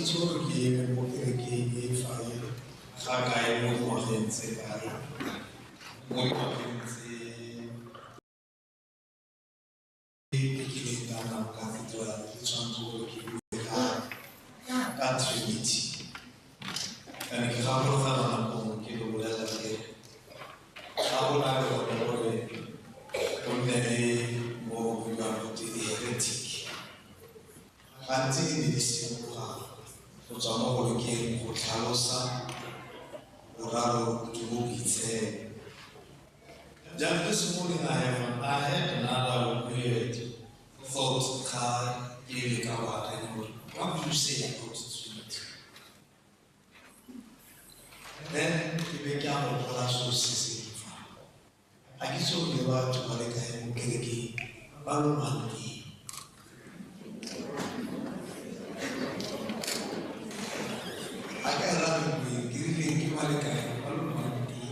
itsholo ke eme mo kerekeng e fae ga kae mo dingwageng tse kae mo dingwageng tse ke kileng ka nna ka fetola ke tshwanetse gore ke bue ka Trinity. And ke gakologa nako ke lo bolela ke ga go na le gore go nne le mo go buiwang gote heretic. Gantsi di ne di simologa go tswa mo bolokeng go tlhalosa boraro jo bo boitshepo. Just this morning I had another weird thought car really covered anyway. What would you say about Trinity? Then he began to class of Sisi. I guess you were about to collect a Kiriki, Balumani. I can't run with Kiriki, Malika, Balumani.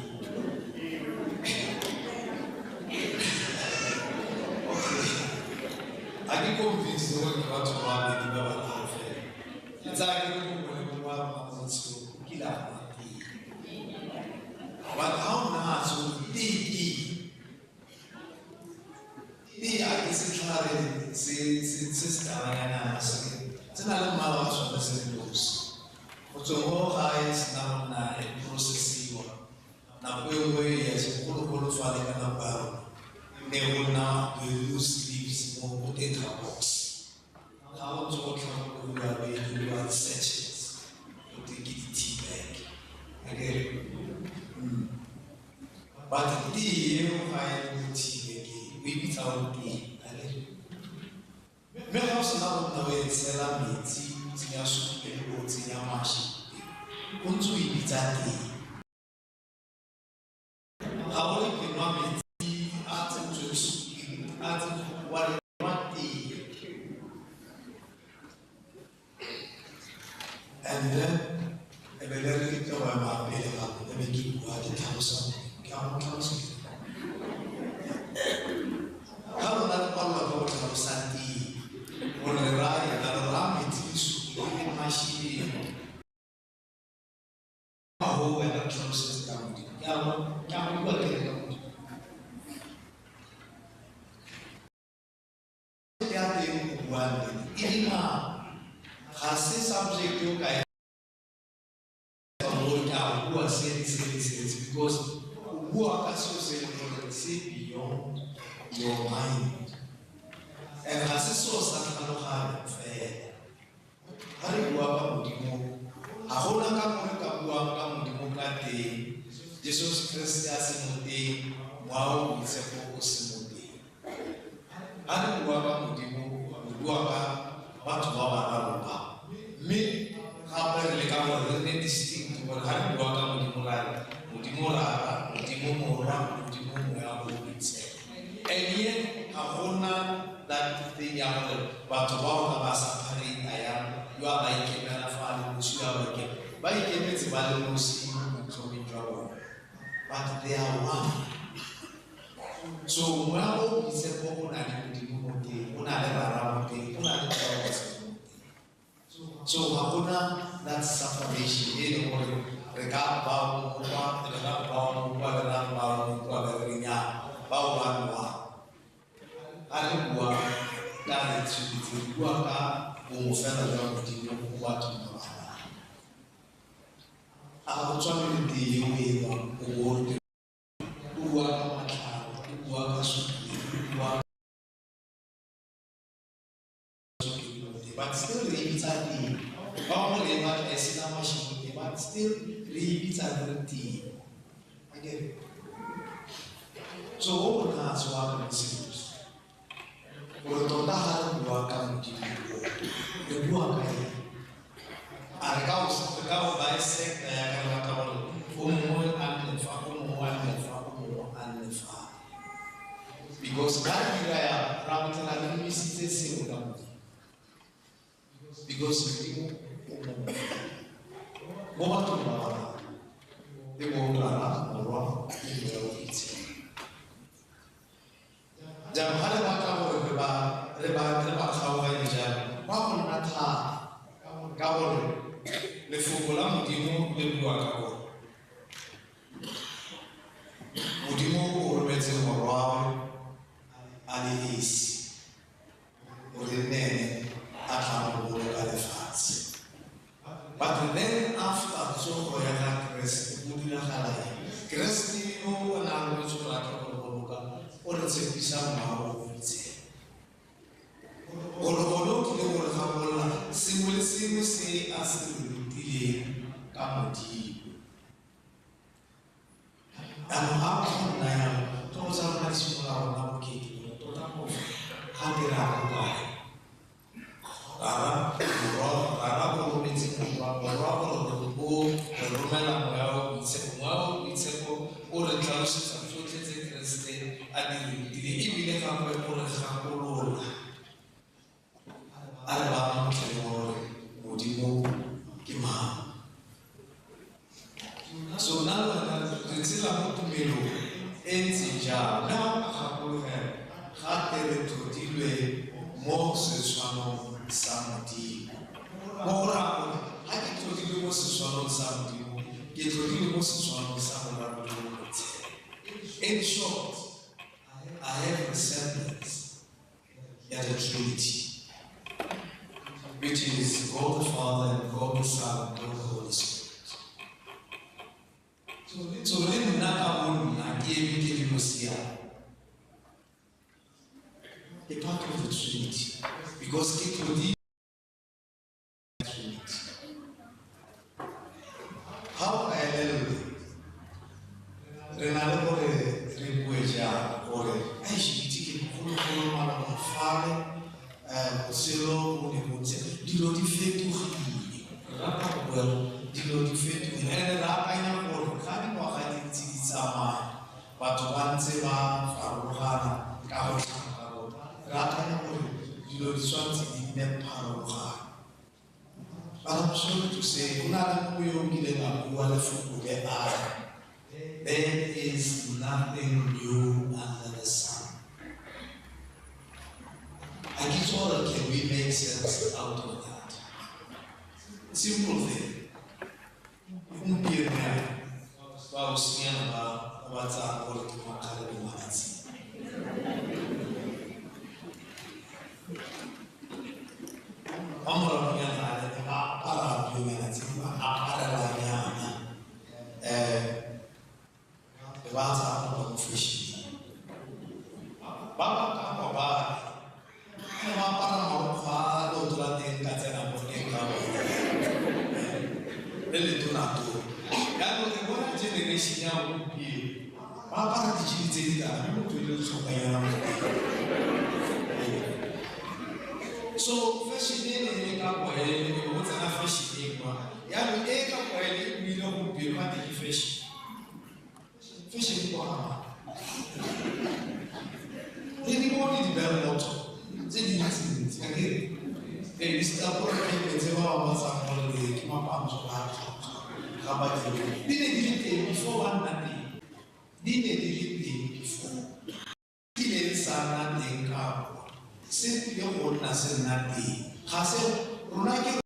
I can convince the one about to run with the Baba. It's actually one school, Kila. But how now so the I guess since Diana it's another malware so the news. But so all eyes now na process na wewe yes kolo fale kana ba ne wona use leaves mo potato box. How to work on the searches to get the tea bag. Again. But the you find tea bag, we beat our tea. Meu house now é cerâmica, tinha super, tinha machi. Quando we beat a tea. How will you know tea art to art what tea? And then I better go my bed up and make it what the council. How that all about Santi when I ride and ram it is in my sheep. How and a process county. Can work it out. They are the one in has a subject you guys who are saying because who are associated beyond your mind. And as a source of Aloha fair, Hariwaka Mudimo, Ahona Kamuka Mudimokate, Jesus Christ Asimude, Wow, it's a focus Mude. Hariwaka Mudimo, Muduaka, Batuawa, me, Harper Lekama, the distinct to what Hariwaka Mudimola, Mudimora, Mudimora, Mudimora, and yet, Ahona, that thing, but about Abasapari, I am, you are like a man of fun, which you are like it. But you can get value, see, so in trouble. But they are one. So, well, it's a woman and Mudimote, Una, so, Ahona, that's separation, regard about alikuwa ndani tulikuwa kumufanya jambo jingine watu mabaya abatwani ndiyo wewa uwote uwa kama chao uwa kasuku uwa but still repeatedly all leva esina machine but still repeatedly again so what has what is Urutonda hal dua kamu jadi dua kali. Arkau bisek kayak kalau umur anlefa. Because kan kita ramai lagi mesti sesuatu. Because itu mau tu mana? Dia mau orang itu. Jam hari makan reba kau ini jam, kau nak kau lefoko la Modimo le bua ka bona. Modimo o rometse morwalo a le esi o le nene a tla mo boloka lefatshe. But then after tsogo ya ga Kreste mo diragala Kreste o na le tsogo ya go boloka o re tshepisa mmao o itse Olo ke le gore ga bolla sengwe le sengwe se a se rutileng ka Modimo. Ano ha go nna ya to tsa rona di simolola rona bokete tota go ga dira go kae. Ara go rometse go romela moya o itsheko o re tlhalosetsa tsotlhe tse Kriste a di rutile ebile gape o re gakolola. Alba Tenor Modimo Kima. So now the Zilla Melo Enzija, now Hakul Hatter to Dilwe, Moses Swano Samadi. Mora, I get to deal with Swano Samadi, get to deal with Swano Samadi. In short, I have resemblance at the Trinity, which is God the Father and God the Son and God the Holy Spirit. So then I gave it to Lucia, a part of the Trinity, because it will be the Trinity. How I learned Renalo Rebueja or I should take a Father. Selo unipunze dilo difetu hii rapa well dilo difetu ene rapa ina por kani kwa hadi tsama watu wanze ba faruhana kaho kaho rapa ina por dilo diswanti dine paruhana. I'm sorry to say una kuyo ngile na wala fuku de ara. There is nothing new under the sun. I guess all that can we make sense out of that? Simple thing. Even be a man, while singing about what's our work to Makari Manzi. Amor Yana, Para Humanity, Aparayana, the ones are fish. Baba Baba. Para mau durante il catena perché nelle donato hanno che buona gente si chiama qui ma para di civiltà non tu il suo so fascine ne capo e cosa na fascine qua ya ne capo e mi lo compio ma di fascine qua e di buoni di bello molto. E sta portando se va a passare che ma panzo la dine diritti before one night dine diritti before dine sana in capo se io ho una senati hase una che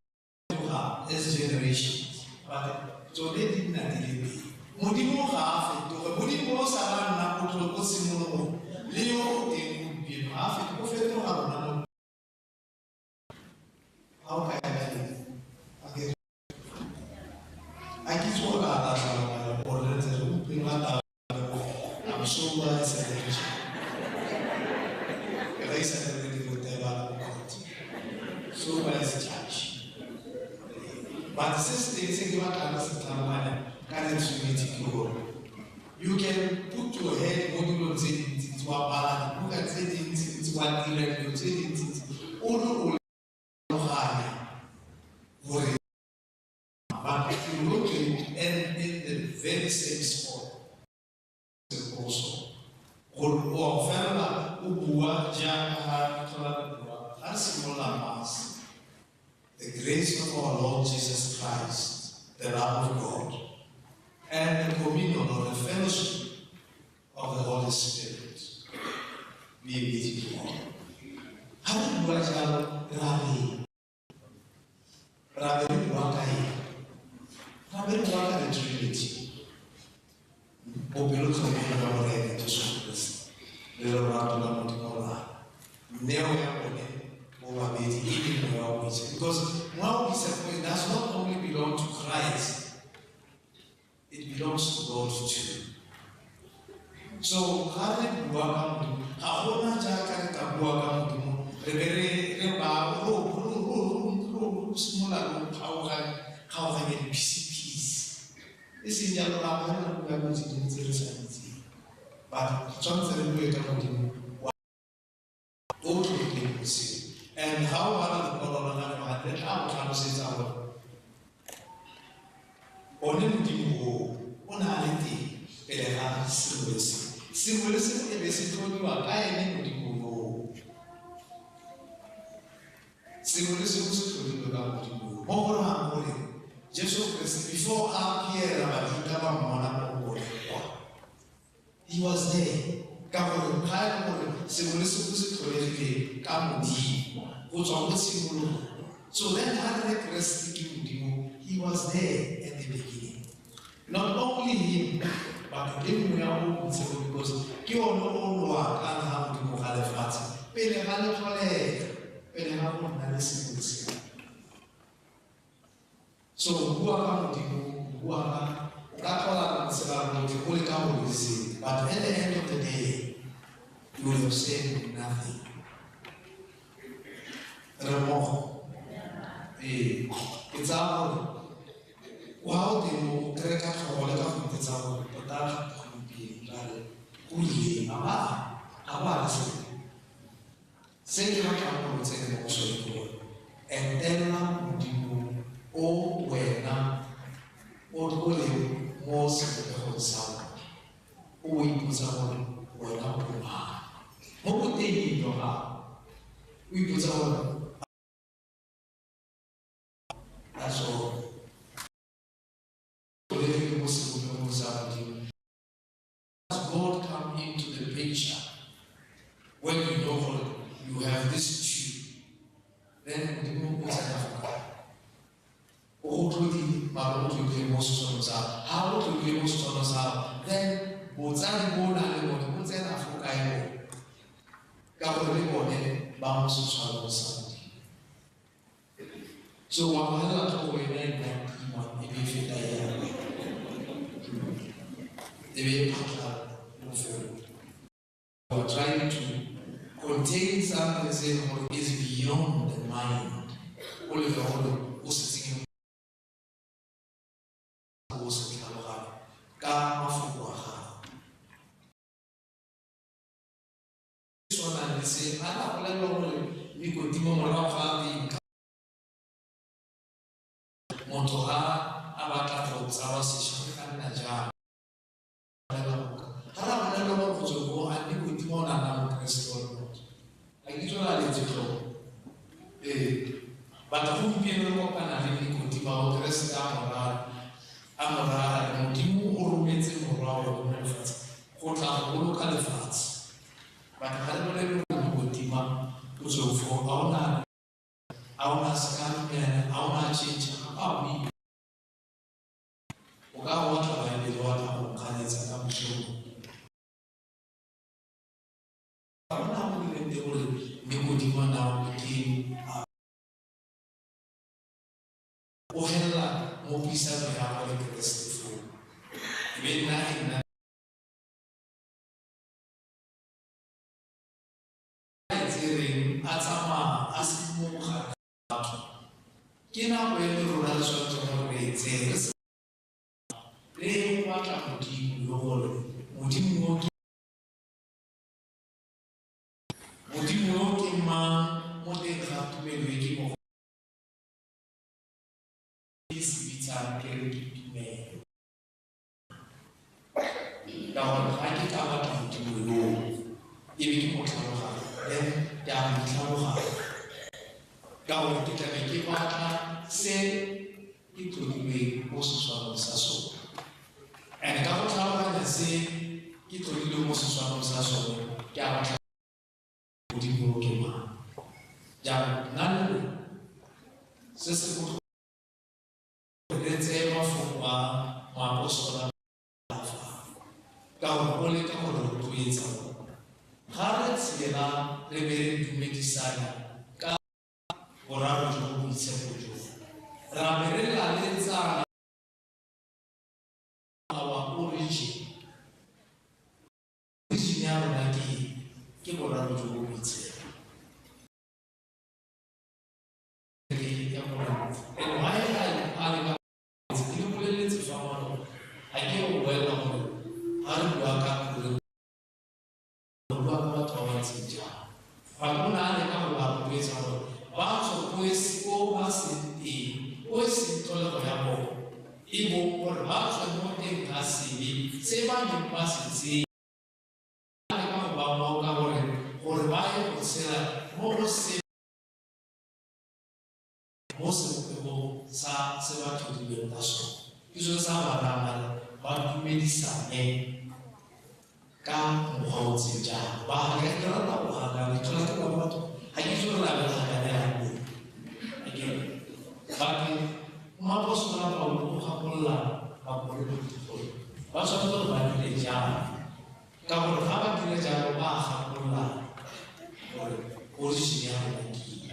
ha this generation but so they did not diritti Modimo ha fatto Modimo sarà na potro possiamo leo tempo più ha fatto perfetto ha how can I get I just want to order the room I'm sure that's a decision. I said with the court. So as a judge. But since they say you want to understand you can put your head modulo into a ballad, you can say it into one direct, you say it into all but if you look at it and in the very same spot, also, or Fella, Ubua, Jaka, Mass, the grace of our Lord Jesus Christ, the love of God, and the communion or the fellowship of the Holy Spirit be with you all. How do you Rabi Wakai? re bua ka Modimo ga gona jaaka re ka bua ka Modimo re ba simolola go kgaoganya di-piece e seng jalo ga gona go bua ka dilo tse re sa itseng but tshwanetse re bue ka Modimo o tlhotlhileng bosio and ga o bala lekwalo la gagwe gape tla go tlhalosetsa gore one Modimo o na le teng pele ga sengwe le sengwe e be se tlhodiwa ka ene Modimo yoo sengwe le sengwe se tlhodiwe ka Modimo yoo mo go rang gore Jesu Kriste before a appeara Bajuda ba mmona mo gore he was there ka gore ga e gore sengwe le sengwe se tlholegile ka Modimo go tswa mo tshimologong so then ha re Kriste ke Modimo he was there at the beginning not only him but him ya o ntse because ke ono o loa ka ha Modimo ga lefatshe pele ga le tlholega pele ga go nna le sengwe se so bua ka Modimo bua ka tlola se ba mo ke go le ka go se but at the end of the day you will have said nothing remo it's our wow demo kreka tlhogo le ka go ntse go tota go mpie la re go ile aba se ke ra ka go tsene mo soto etela Modimo o wena o le mo se go sa o iputsa gore wena o ba mo go teng yo ga o iputsa gore that's all Does God come into the picture when you know you have this issue? Then Modimo goes after how to be most how to be most then Bozan Bona Lemon, Bozan Africa, Gabriel Bounce. So while I don't know if they are trying to contain something is beyond the mind. All of the whole sitting say, I don't know we could do more Montoha, Abata, our session, and Naja. I don't know what to go and be with more than I'm restored. I usually do. But who be no more than I really could devour the rest of Amora, and Timu or Metzim or our benefits. Quote our local flats. But I don't know what Tima was for our scan and our change. We got water and the water of Canada. I'm sure. I don't know if they will be now became Ohela, Mopisa, and our Christ. Even now, Atama, Asimu, Kina, when you run short of the says, they want a Mudim, Mudim, man, what they have to be making of this bitter carried me. Now, I get out to know if you want to have, then down the tower. Now, we get a give out, say, it will be most of Sasso. And God tower and say, it will be most of Sasso, Gavata would be broken. None, Sister, let's ever for my apostle. God only come to it. Harriet's Yella, Reverend Medicine. Oraro jogo sepojo. Raberela lenza our origin. Original ke boraro jo bo itse and why I ke boleletse fa mono a ke o boela gore a re bua ka bua ka batho ba ntse jang fa mona a le ka go ba boetsa gore ba tsho o ba se teng o se tole go ya mo e bo gore ba tsho mo teng ka se ba di ba se a le ka go ba mo ka gore ba ye go tsela mo go se mo sa se ba thudileng ka sone ke so sa bana ba dumedisane ka mokgwa o ntseng jang ba ga ke rata go gana le thola ke ba batho ga ke tlo la ba ga ne ya go again ba ke maapostolo a Paulo o gakolola baporofeteng ba tshwanetse gore ba dire jalo ka gore ga ba dire jalo ba gakolola gore origin ya rona ke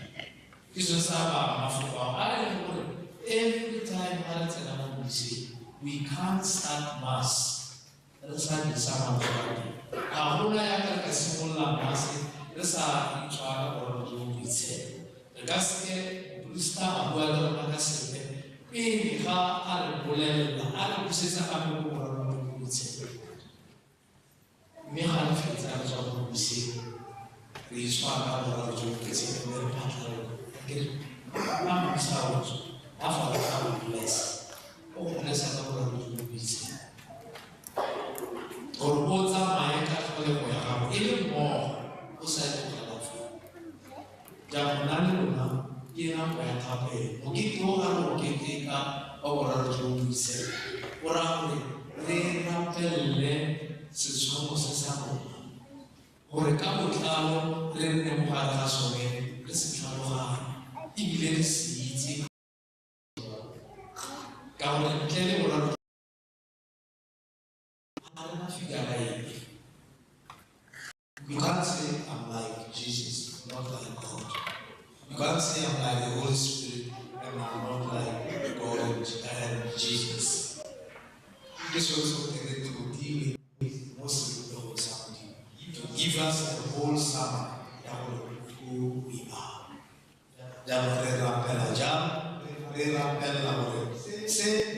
ke so sa ba mafoko a le gore every time we can't start mass. Let's start with some of the ya ka simolla mass. Let's start with what we say. The gaske Buddhista abuela na kasebe. Pini ha ale bolela ale busesa ka mo go re botse. Me ha le fetsa ka go buse. Re iswa ka go re botse me re patla. Ke na mo sa o. Afa ka bless. O bless ka go re botse. Or what's my Catholic way? Even more, who said to Calafu? Japanana, Gina, by a tape, Ogito, and Ogita, or a Jew, said, or I they not tell them, since almost a sample. Or a couple of hours, then them had us away, listen to our English eating. Government Kelly or you can't say I'm like Jesus, not like God. You can't say I'm like the Holy Spirit and I'm not like God and Jesus. This was something that to deal with most of the whole sermon. To give us the whole sermon of who we are. Say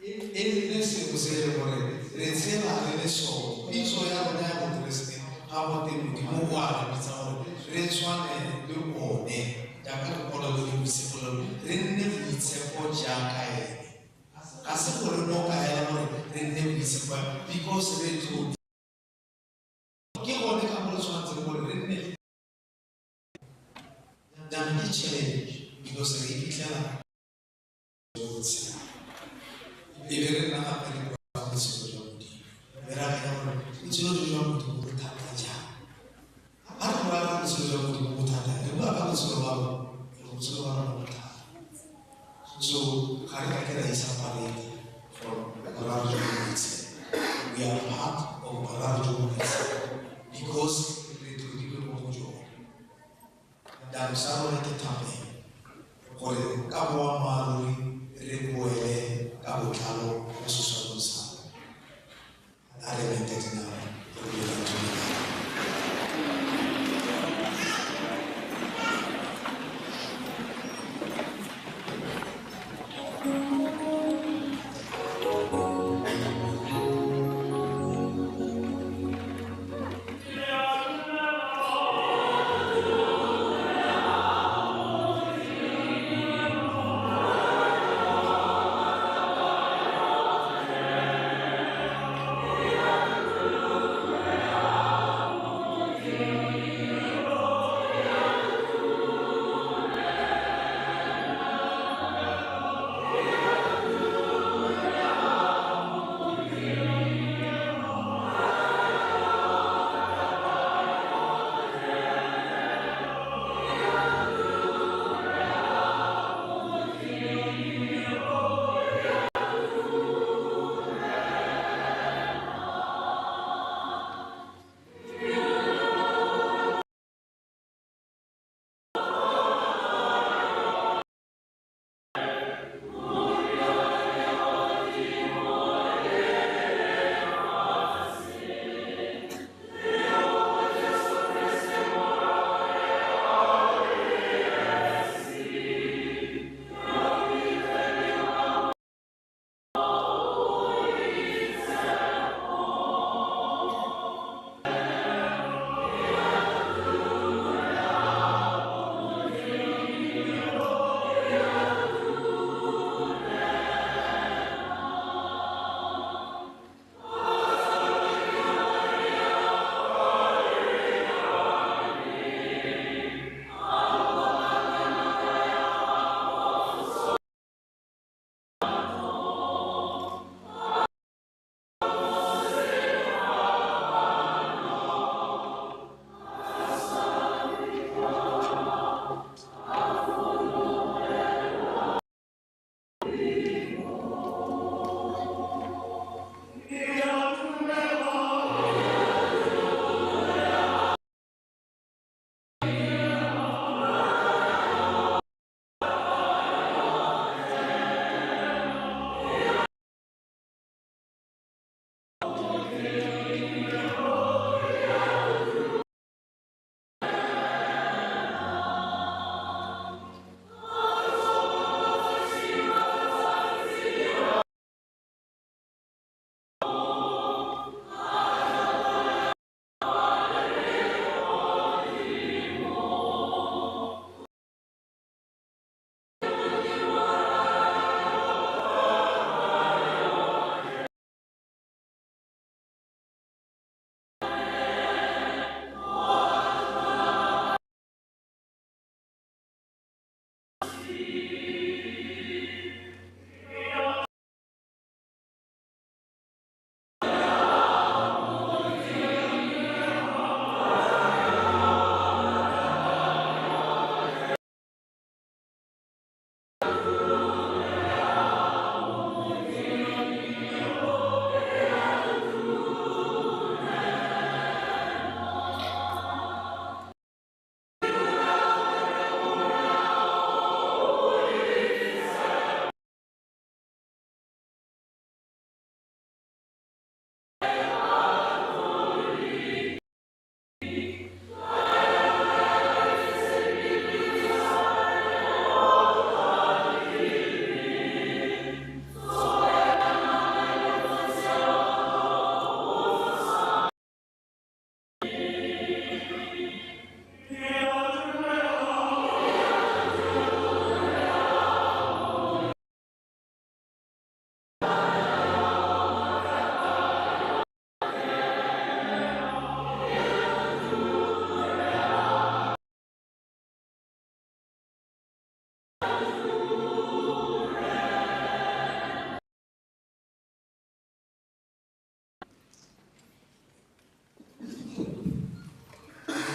Nesse você receba isso isso é o nome do Cristo a bote que não guarda então resuane do one já que o povo do discípulo rende isso pode já cair assim por não cair rende isso because they do que pode acabar só por rende dan challenge because ele declara Even na happening kwa sisi era kama ndio ndio mtu mtataja hata wala sio mtu mtataja ndio hapa sio wao sio wao so kaya kile isa pale from the large community we are part of a large community because we do the mojo dan sawa kitabe kwa kama mali regoe Cabo Calo, Jesús Alonso, adelante now.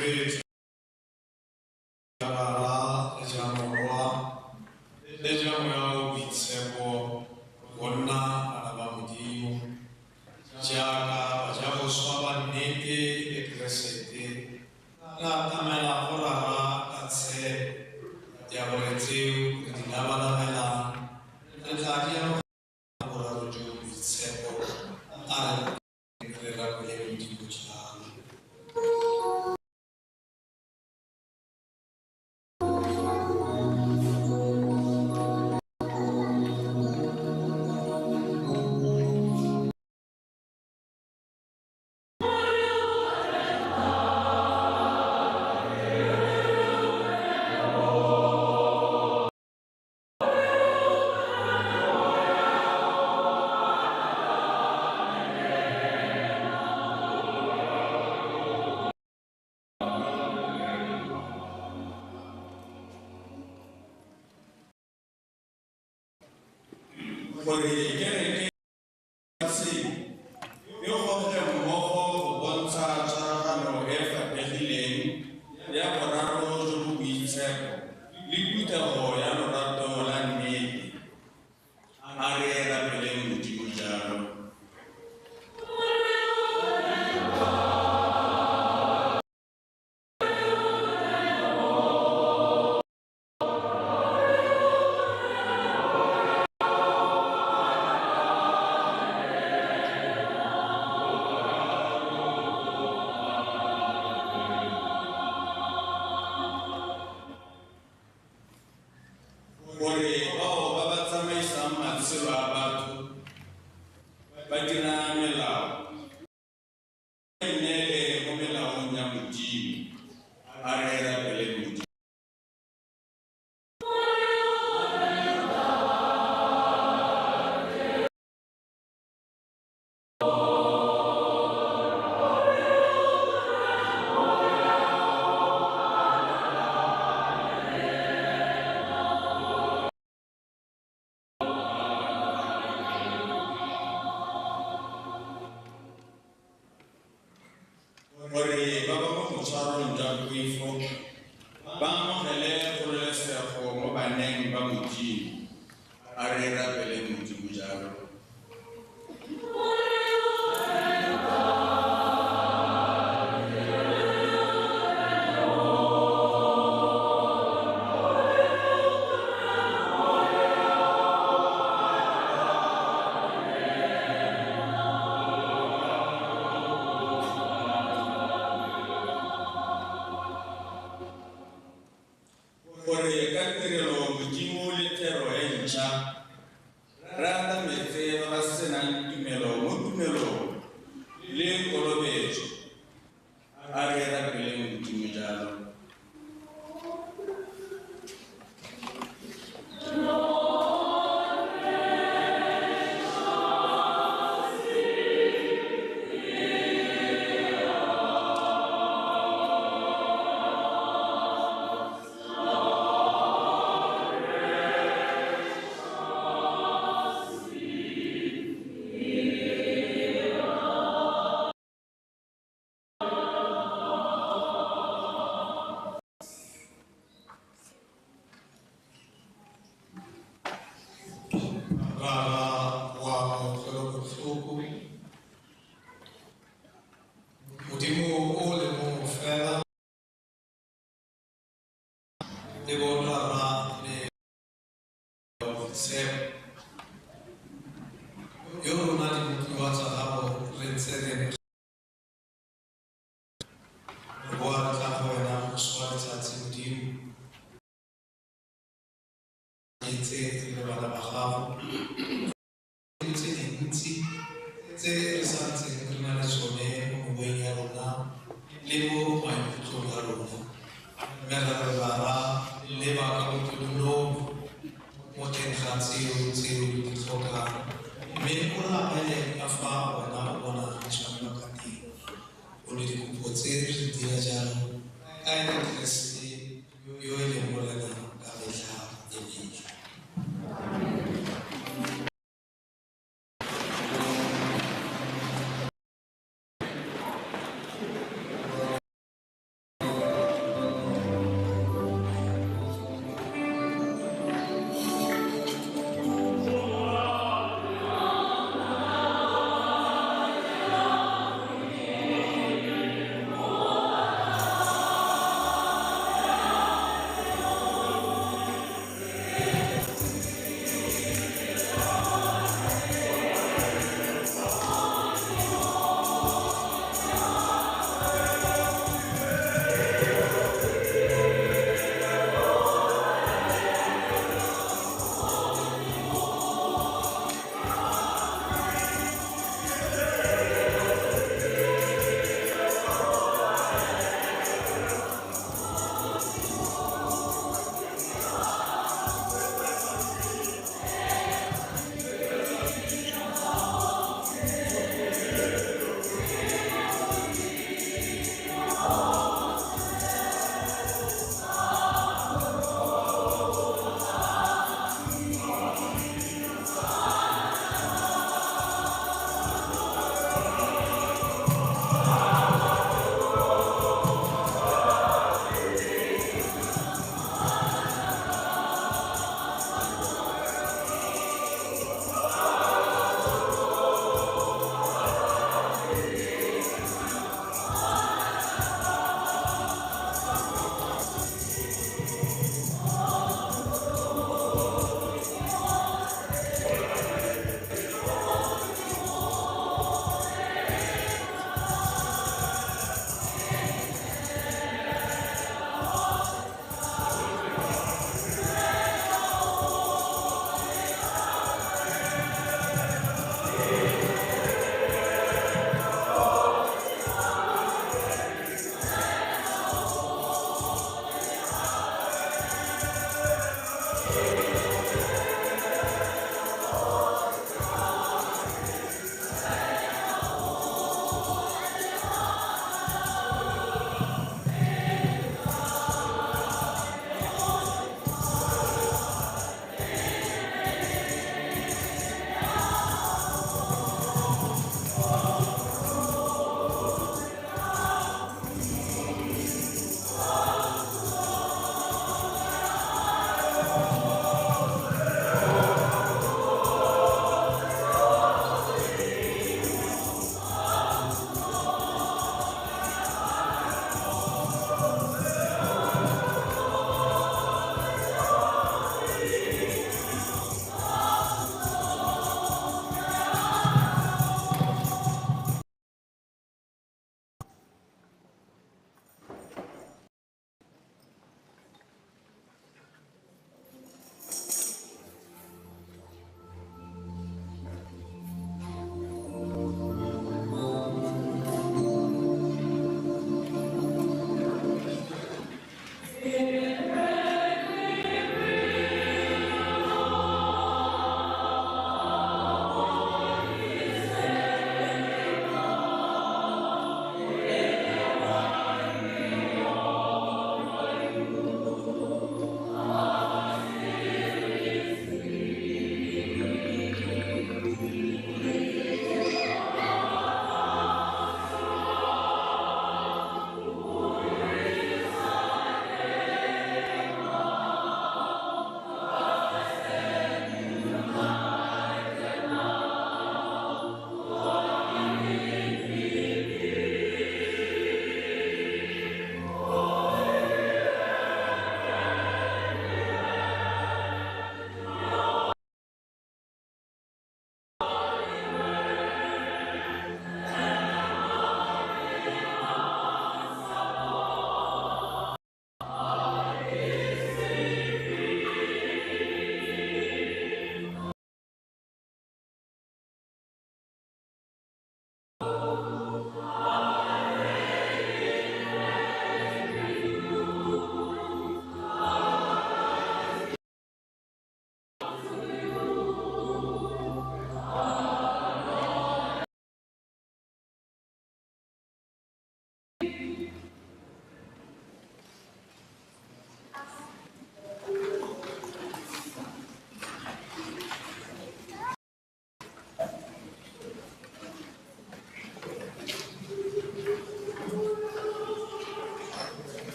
Spirit,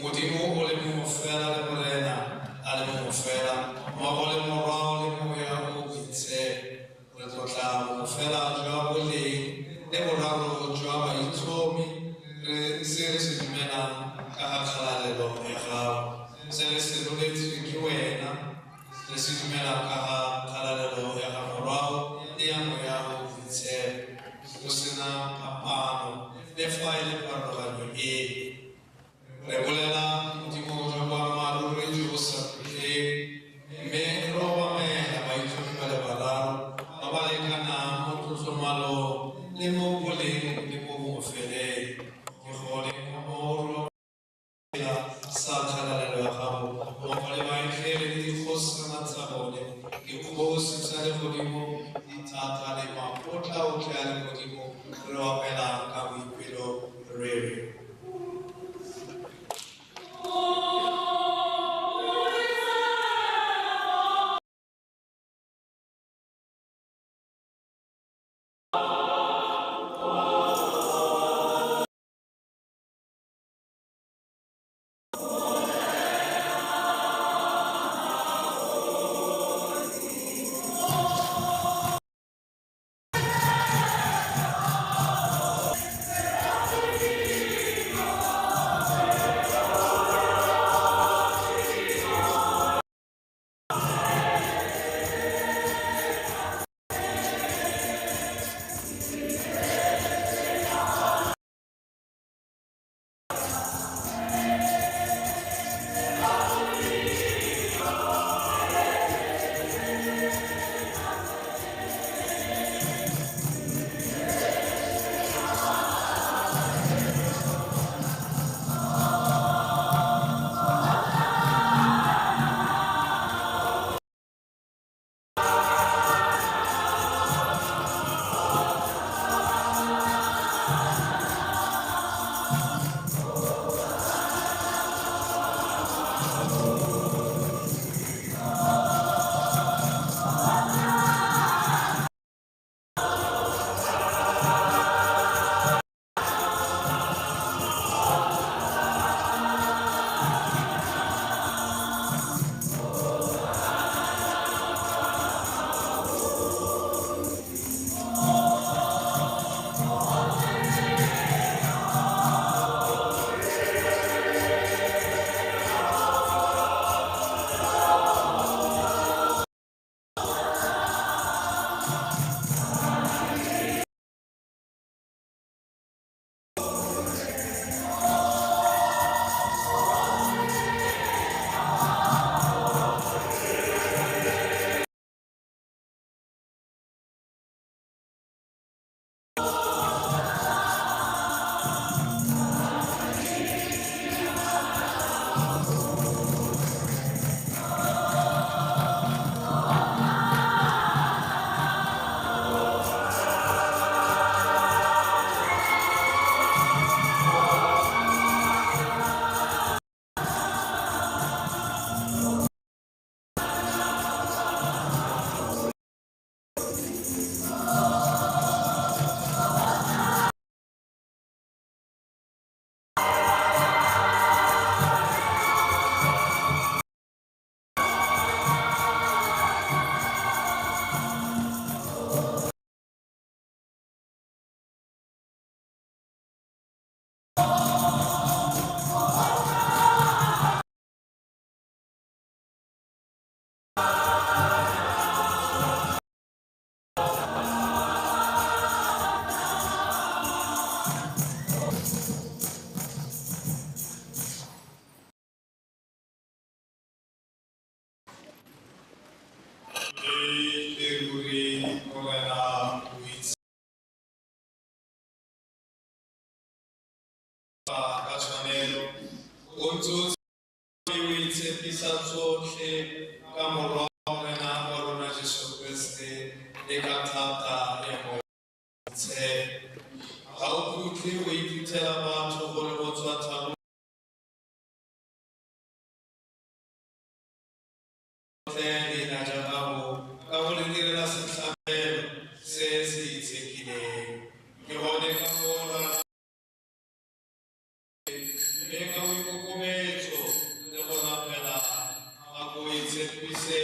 Motivo oleh mufela de morena, ale mufela Eka wiko kumecho, nebo napela, ako itse pise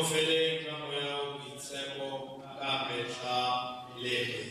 Fele, Camboya,Itseko, Kambecha, Lebe.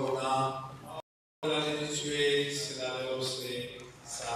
rona la lentswe selalelo se sa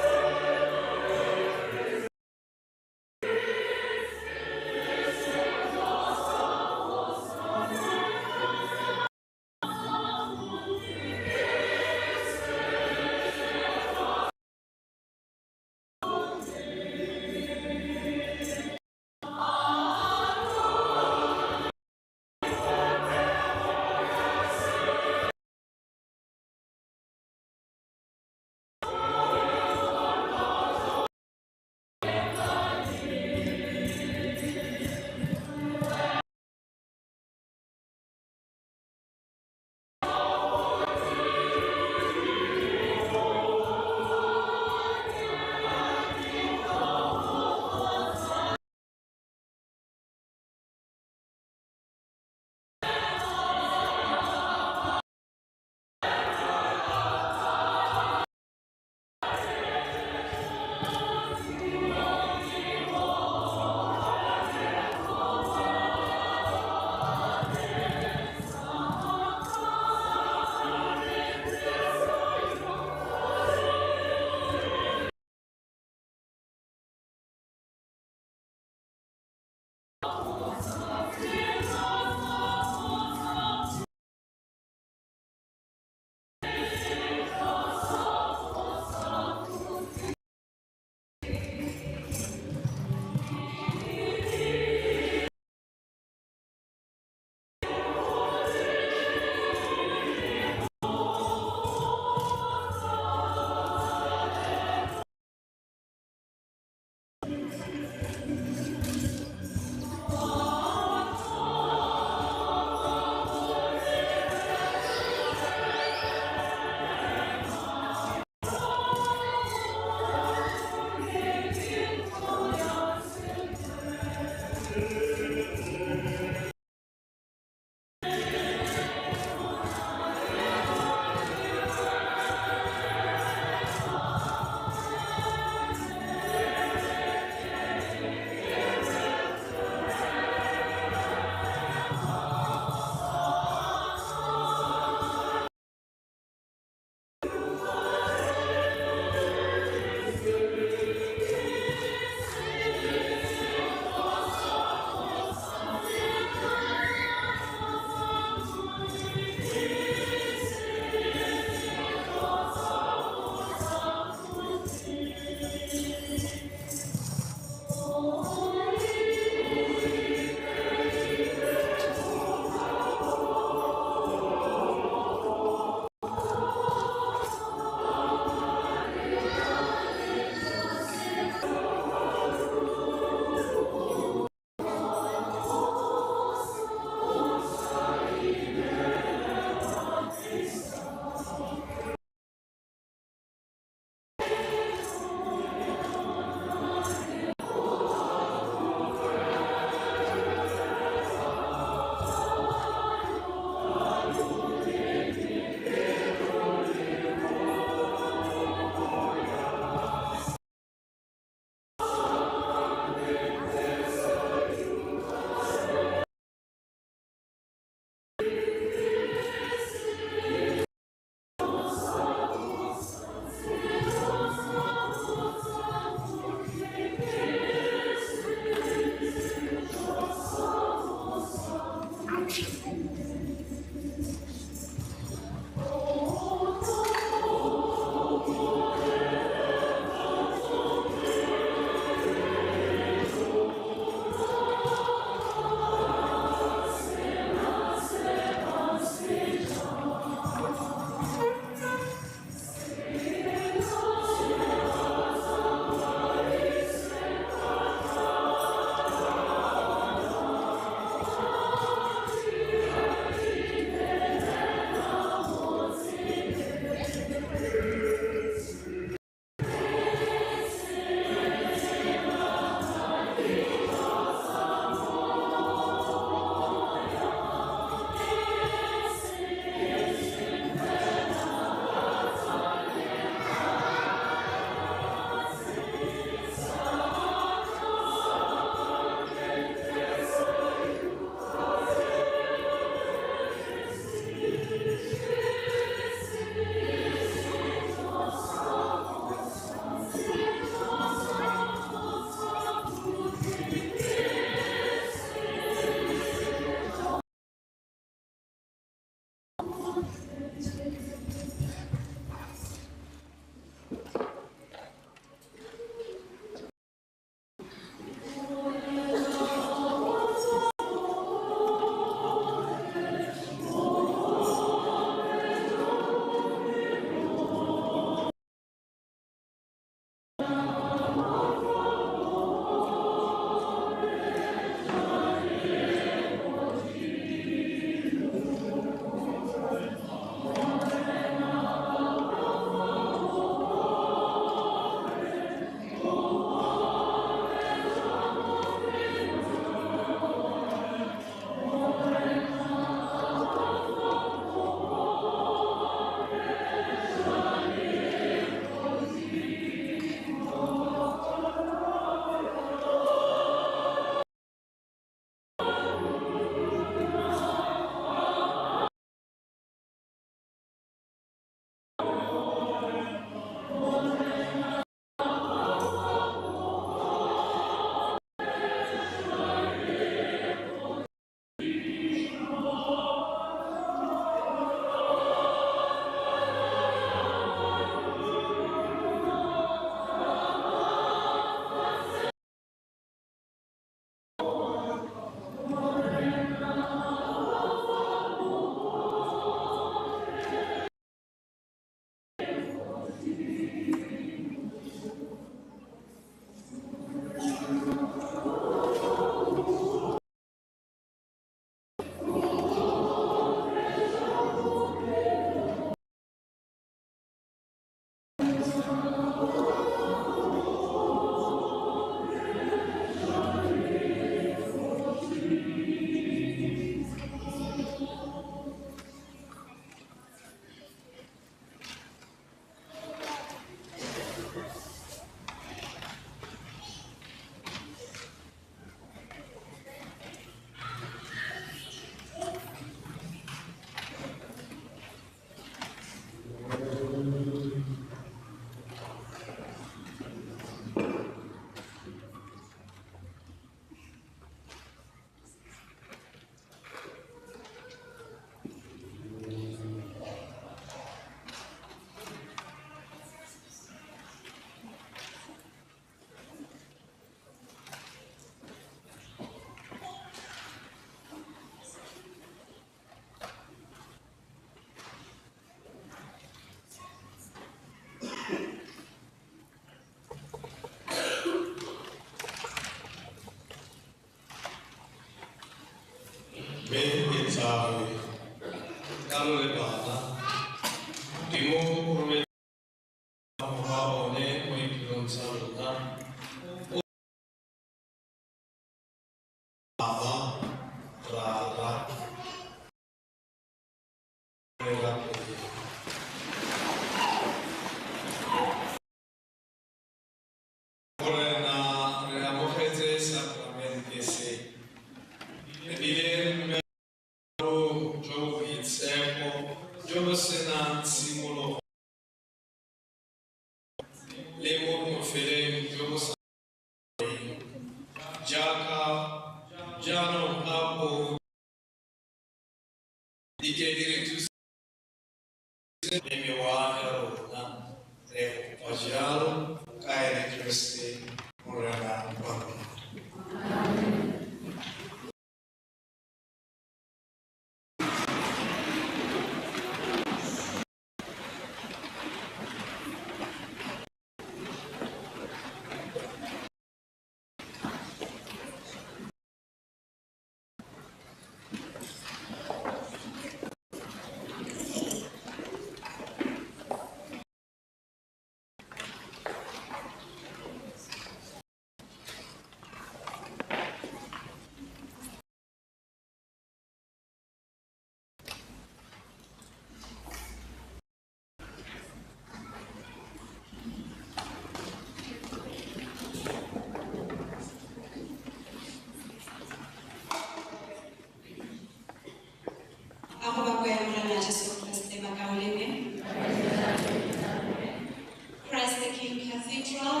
Christ the King Cathedral,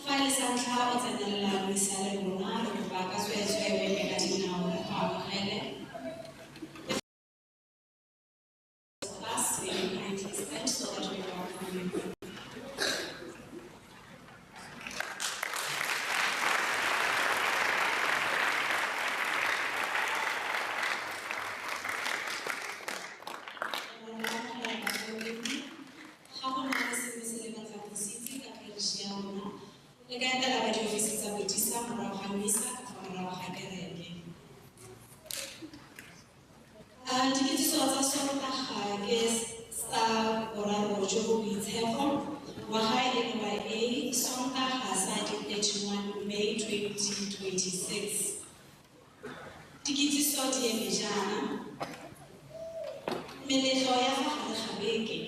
file santlha o tsenela misale rona le go ba ka tswetswe we ka dinao le go amogele. Class, we kindly stand so that we welcome you. May 2026. Tikitsiso di emejana. Meletlo ya fa gare ga beke.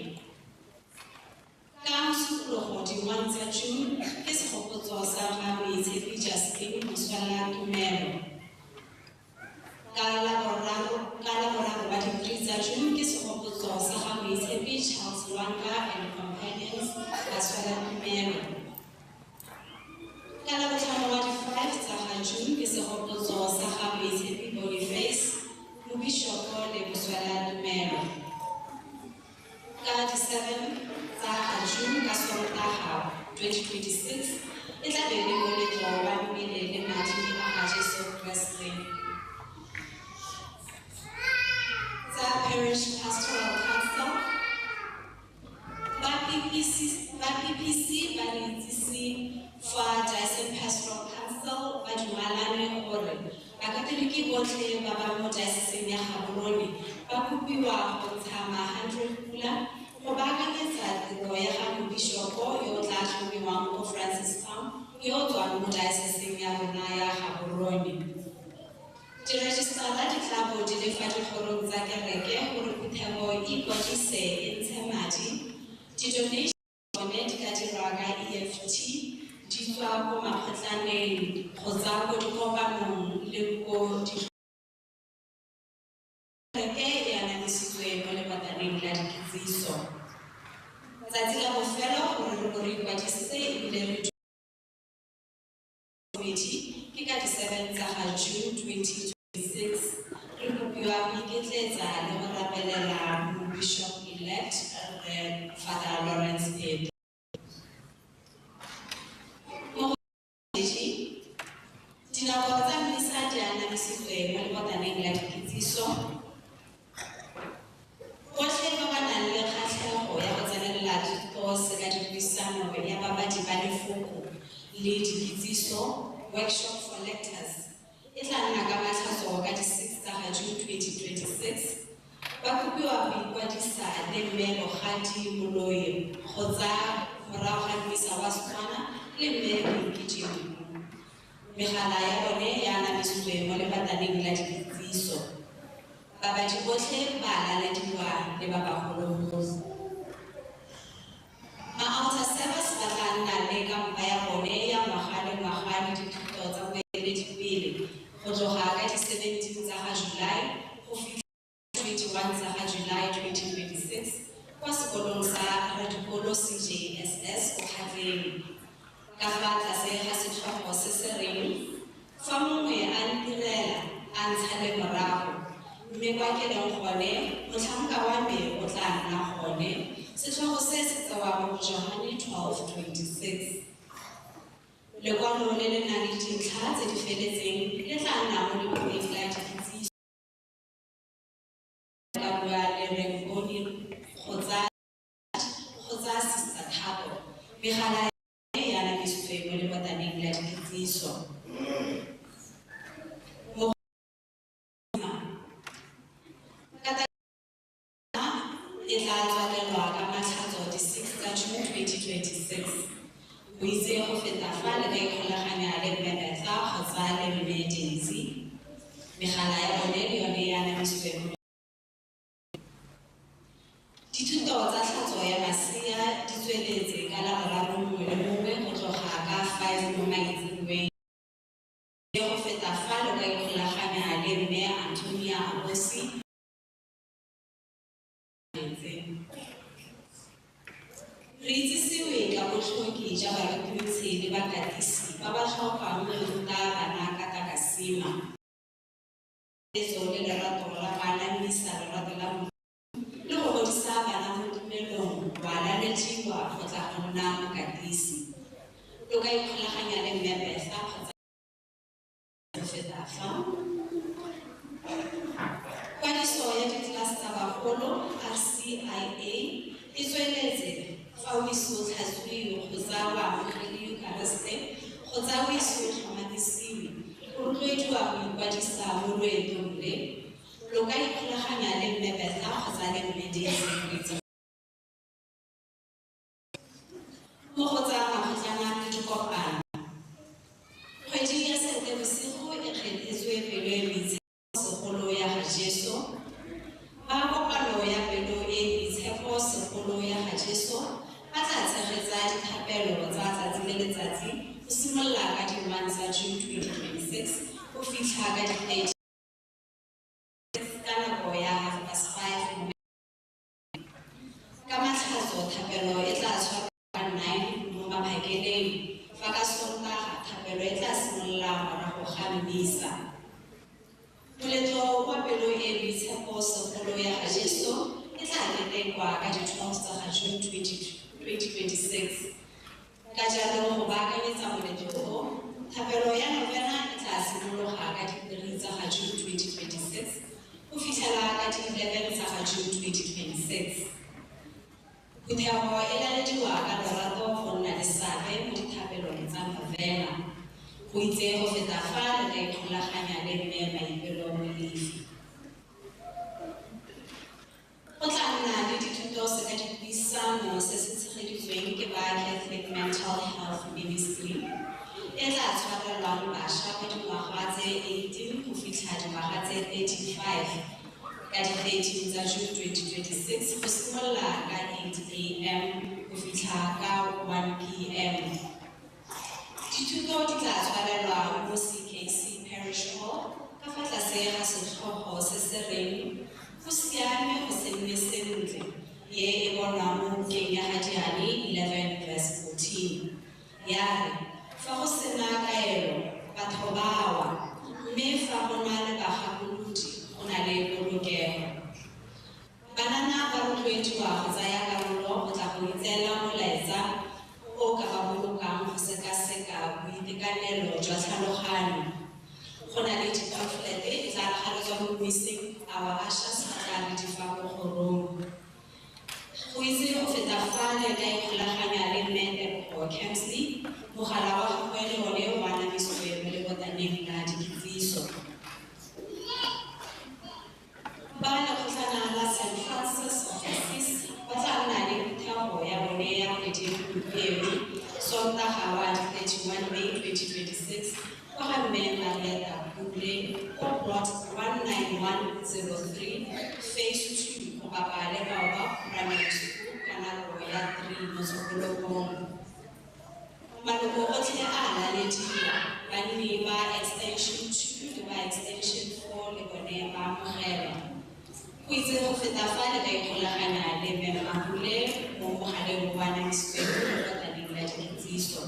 Ka mosupologo di 1 tsa June ke segopotso sa ga Moitshepi Justin Moswala Tumelo. Ka la boraro ba di 3 tsa June ke segopotso sa ga Moitshepi Charles Lwanga and companions Moswala Tumelo. Ka la botlhano wa di 5 tsa ga June ke segopotso sa ga Moitshepi Boniface Mobishopo le Moswala Tumelo. Ka di 7 tsa ga June ka Sontaga 2026 e tla be le moletlo wa mmele le madi a ga Jesu Kriste. Tsa Parish Pastoral Council ba PPC ba le itsisi fa Diocesan Pastoral Council ba dumalane gore bakatoliki botlhe ba ba mo dioceseng ya Gaborone ba kopiwa go ntsha ma-100 pula go baakanyetsa tiro ya ga Mobishopo yo o tla tlhomiwang ko Francistown yo o tswang mo dioceseng ya rona ya Gaborone. Direjistara di tla bo di le fa dikgorong tsa kereke gore Phutego e ikwadise e ntshe madi. Di-donation tsone di ka dirwa ka EFT di tswa ko makgotlaneng kgotsa ko dikopanong le ko kereke e anamisitswe mo lebataneng la dikitsiso. Tsatsi la bofelo gore re bo re ikwadisitse ebile re ke ka di 7 tsa ga June 2026 re kopiwa go iketletsa le go rapelela Bishop-elect Father Lawrence Pedi. Dinako tsa misa di anamisitswe mo lebataneng la dikitsiso. Botlhe ba ba nang le kgatlhego ya go tsenelela ditose ka dipuisano ya babadi ba lefoko le dikitsiso workshop for lectors e e tla nna ka matlhatso ka di 6 tsa June 2026. Ba kopiwa go ikwadisa le mme Bogadi Moloi kgotsa morago ga mmisa wa Setswana le mme Boikitšeng. Megala ya bone ya anamisiwa mo lebataneng la dikitsiso. Babadi botlhe ba lalediwa le ba bagolo. Ma-altar servers ba tla nna le kampa ya bone ya ngwaga le ngwaga le dithuto tsa boeteledipele go tloga ka di 17 tsa July go fitlha 21 tsa July 2026 kwa sekolong sa Radikolo CJSS ko Kgatleng. Ka fa tlase ga setlhogo se se reng fa mongwe a ntirela a ntsha le morago mme kwa ke leng gone motlhanka wa me o tla nna gone. Setlhogo se se tsewa mo Johane 12:26. Lekwalo le le nang le dintlha tse di feletseng le tla nna mo lekwalong la dikitsiso ka bua le Remboni kgotsa Sister Thabo. Megala e ya anamisiwa mo lebataneng la dikitsiso. E tla tswalelwa ka matlhatso di 6 tsa June 2026. Go itse go feta fa le ka ikgolaganya le mme Betha kgotsa le mme Denzi. Megala ya bone le yone e anamisiwa mo. Dithuto tsa tlhatso ya masea di tsweletse ka la boraro mongwe le mongwe go tloga ka 5 mo maitseboeng. Le go feta fa le ka ikgolaganya le mme Antonia Abosi. Re itsisiwe ka botlhoki ja barutisi le bakatisi ba ba tlhophang go ruta bana ka takasima. Letso le lerato la bana nnisa lerato la le go godisa bana mo tumelong wa lalediwa go tla go nna mokatisi. Lo ka ikgolaganya le mme Betha kgotsa go feta fa. Kwadiso ya ditlelase tsa bagolo RCIA e tsweletse fa o ise o tlhatswiwe kgotsa o amogele Euchariste kgotsa o ise o tlhomatisiwe go rotloediwa go ikwadisa mo loetong le. Lo ka ikgolaganya le mme Betha kgotsa le mme Denzi mo go tsa makgotlana le dikopano. Kgwedi ya Seetebosigo e kgethetswe pelo e segolo ya ga Jesu. Ba kopano ya pelo e boitshepo segolo ya ga Jesu ba tla tshegetsa dithapelo tsa tsatsi le letsatsi go simolola ka di 1 tsa June 2026 go fitlha ka di 8 ka nako ya 5:30. Ka matlhatso thapelo e tla tshwarwa ka 9 mo maphakeleng fa ka Sontaga thapelo e tla simolola morago ga mmisa. Moletlo wa pelo e boitshepo segolo ya ga Jesu e tla ketekwa ka di 12 tsa June 2026. Ka jalo go baakanyetsa moletlo o, thapelo ya novena e tla simologa ka di 3 tsa June 2026 go fitlhela ka di 11 tsa June 2026. Phutego e lalediwa ka lorato go nna le seabe mo dithapelong tsa novena. Go itse go feta fa le ka ikgolaganya le mme Maipelo Molefi. Go tla nna le dithuto se ka dipuisano se se tshegeditsweng ke ba Catholic Mental Health Ministry e tla tshwarelwang bašwa ba dingwaga tse 18 go fitlha dingwaga tse 35 ka di 13 tsa June 2026 go simolola ka 8 AM go fitlha ka 1 PM. Dithuto di tla tshwarelwa mo CKC Parish Hall ka fa tlase ga setlhogo se se reng go siame go se nne sentle ye e bonwa mo bukeng ya Gadiane 11:14. Ya re fa go sena kaelo batho ba wa mme fa go na le bagakolodi go na le polokego. Banana ba rotloediwa go tsaya karolo go tla go itseela molaetsa o ka ba bolokang go sekaseka boitekanelo jwa tlhaloganyo. Go na le di-pamphlet e tla kgaratswa mo Missing Our Ashes tla le difapogorong. Go itse go feta fa le ka ikgolaganya le mme Tebogo Kemsley, mogala wa gagwe le one wa anamisiwa mo lebotaneng la dikitsiso. 2026, Mohammed Aleda Bule, who brought 19103, phase 2, Babale Baba, Primary School, Kanaroya 3, Nosokolo. Maloko otle ala letiwa, bani ba extension 2, ba extension 4, le bone ba mogela. Kuitse go feta fa le ka ikgolaganya le Mme Mabule mo mogaleng wa 96 ka taneng la dikitsiso.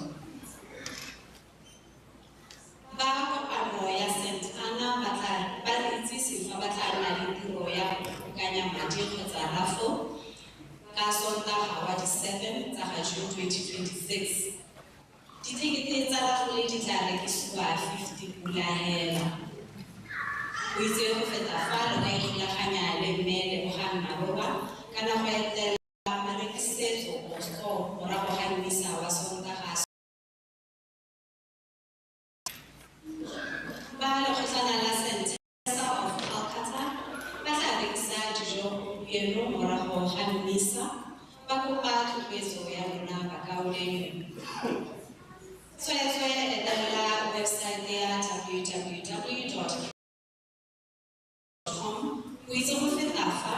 Ba kopano ya St. Anna ba itsise fa ba tla nna le tiro ya go kanya madi kgotsa rafo ka Sontaga wa di 7 tsa June 2026. Ditekete tsa rafo le di tla rekisiwa 50 pula hela. O itse go feta fa le ka ikgolaganya le Mme Lebogang Maroba kana go etela marekisetso go store morago ga mmisa wa Sontaga. Ba lekgotlana la St. Teresa of Calcutta ba tla rekisa dijo gompieno morago ga mmisa ba kopa thotloetso ya rona ba kaoleng. Tsweetswe etela website ya www.com go itse go feta fa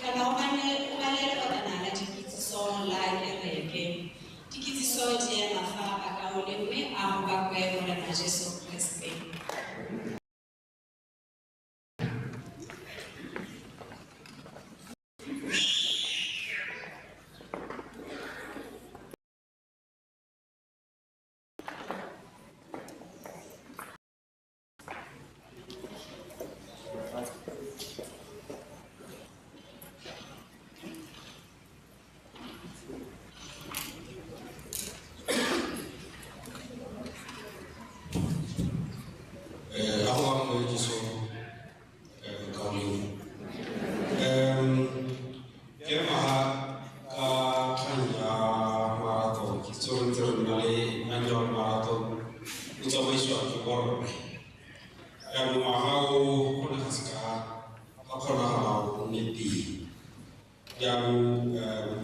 kana o balele kopana la dikitsiso la kereke. Dikitsiso di ema fa ba kaoleng mme a go ba kwe Morena Jesu Kriste.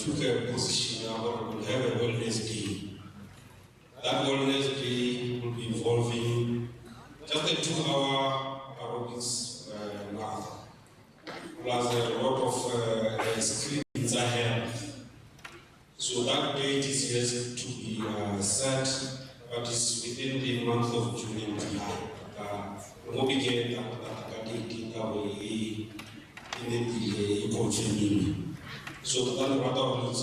Took a position now that we'll have a wellness day. That wellness day will be involving just a 2-hour aerobics marathon, plus a lot of screens ahead. So that date is yet to be set, but it's within the month of June and July. We'll begin that date in the confirming. So the other matter is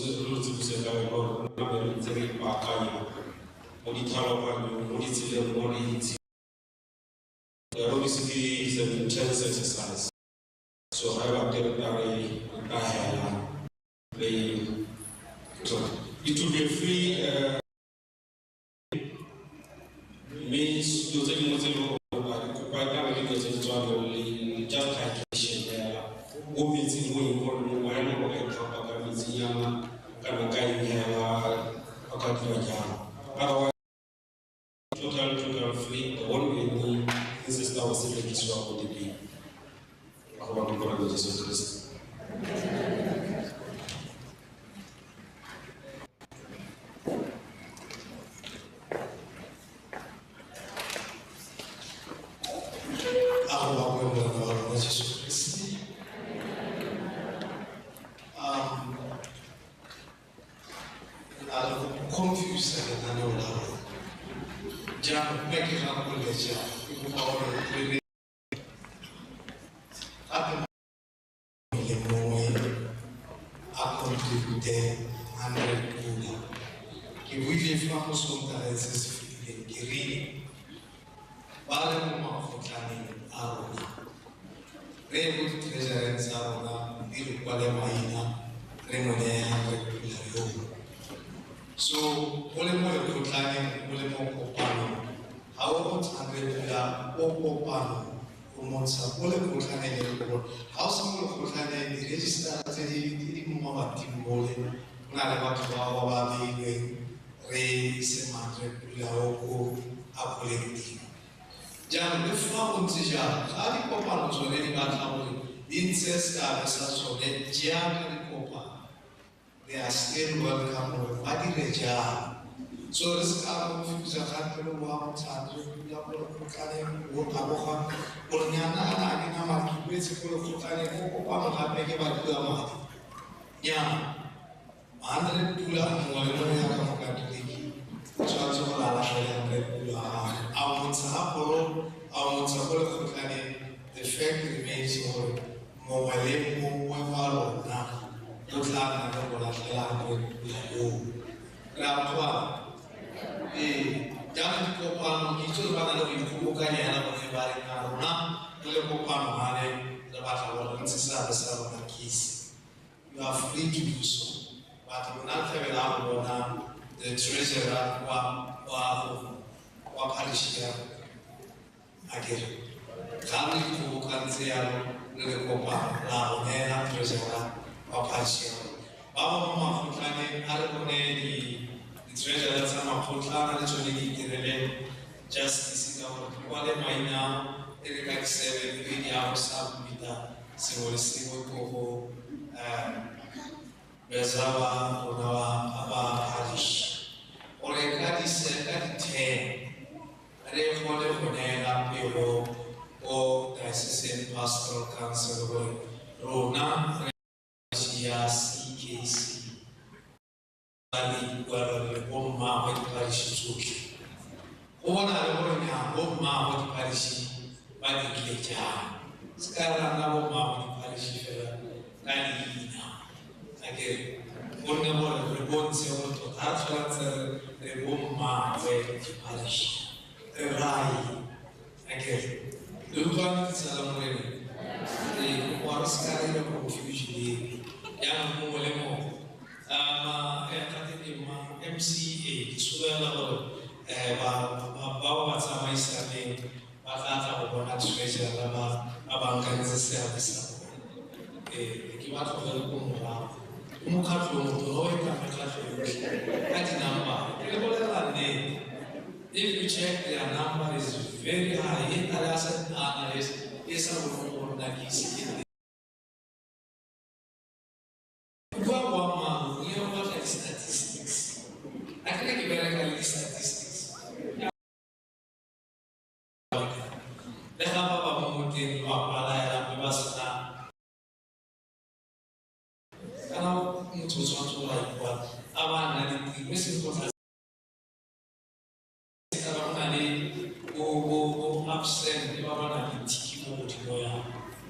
that obesity is an intense exercise. So I have it will be free means using just hydration there. Otherwise, total free. The one we need is our civic issue the day. I want to go to Jesus Christ. So, ole mo le kotlane, ole mo kopano. Ha o tshabela o kopano, o montsha ole kotlane le go. Ha o se mo kotlane di register tse di mo mabating mole. Na le batho ba ba beilweng re se matre la o a collective. Jaanong le fa o ntse jalo, ga di kopano tsone di batla gore di ntse seabe sa tsone jaaka di kopano. They are still welcome with Badi Reja. So this album is a handful of one time, you work about Oriana, and I am a principle of Kutani, one of make about Gama. Yeah, 100 Pula, one Catholic, Church of Allah, 100 Pula. I want Sapolo, I want Sapolo Kutani, the fact remains more well, now. Good luck, and I will have jangan kopano kicu pada lebih bukan ya na menyebar karena kalau kopano hane lepas awal sisa besar nakis. You are free to do so, but you not have enough the treasurer wa parishia akhir. Kami bukan saya lebih kopano lah hanya treasurer wa parishia. Bapa mama kami ada di treasure that some of Putana actually relate justice in our Kuala Maina, Erika 7, 3 hours up with the Simon Koko, Bezawa, Onawa, Aba, Parish. Or a Gadis at 10, Refold Honera, Pio, or Diocesan Pastoral Council, Rona, CKC. Bomma wadi parishi zuki. Ona alikuwa bomma wadi parishi badi kileja. Sekarang na bomma wadi parishi fela kali ina. Agere ona bona rebon se oto atlanza bomma wadi parishi. Rai agere. Lupan salam leni. Waras kali na confusion yang mulemo. MCA, Suela, Bawa sama Islam, Bakata, Bona Treasure, Abankan Service. Kimat of the Kumura, Mukafu, Roy, that number. If you check their number is very high, in the last analyst, is a woman that is in statistics. I think you better call it statistics. The Haba Mountain, Wapala, Vivasana. And now, it was not like what our analytic missing absent, you are not a tiki motor.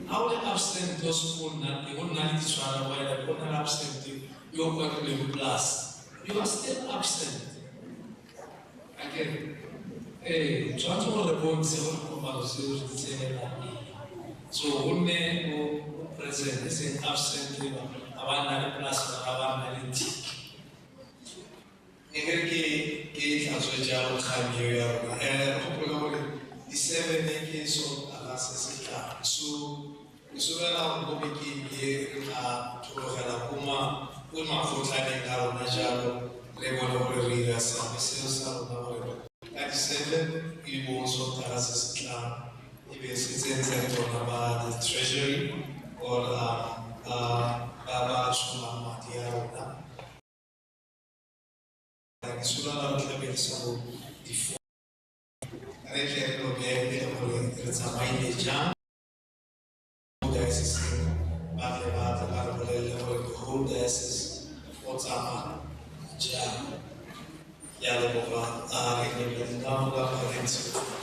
How the absent those school, not the one night is rather why the one absent, you are going to live class. You are still absent. Again, try to hold the bones, so one man who present is absent, one night class, one night tiki. Negerke ke asoja kamio the 7 decades of Alasasika. So Usura Bobiki to Halakuma, Uma Futani Karunajalo, Level Riga Services, 97, you also Alasasika, even citizens about the treasury or Baba Shuma Matiara. Sulla so di fuori rete l'obiettivo zamai già adesso va per hold adesso ozama già ya le pova a riprendere la potenza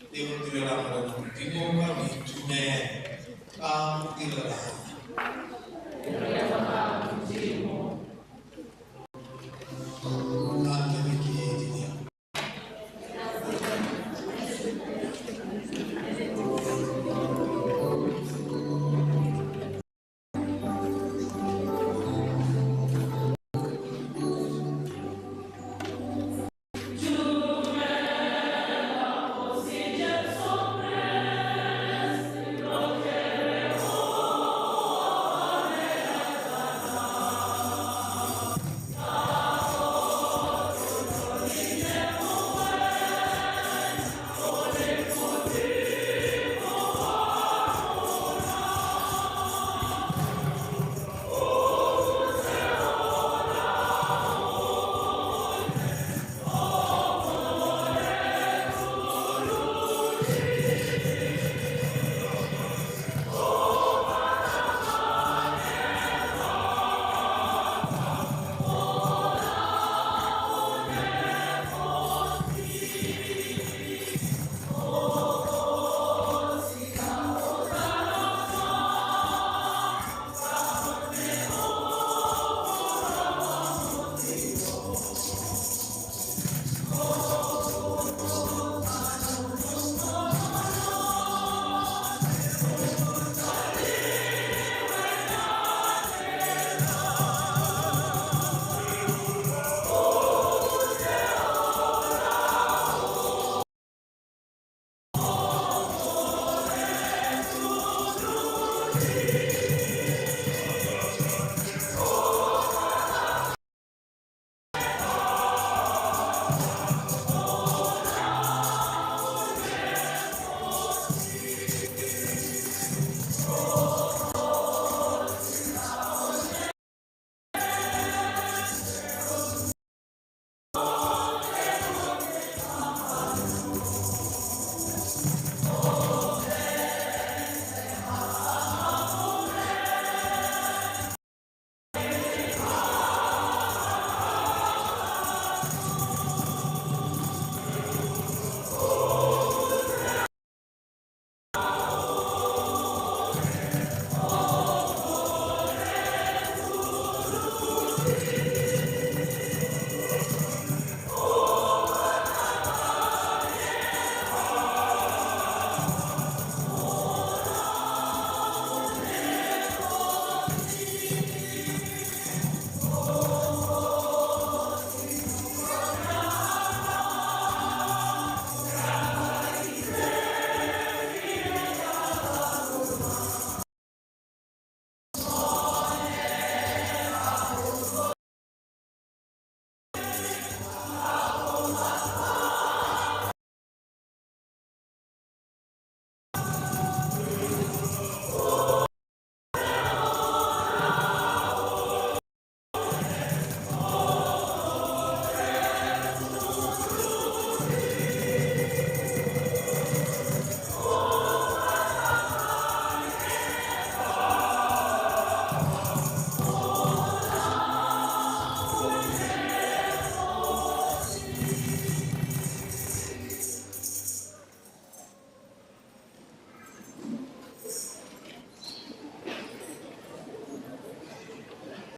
Devo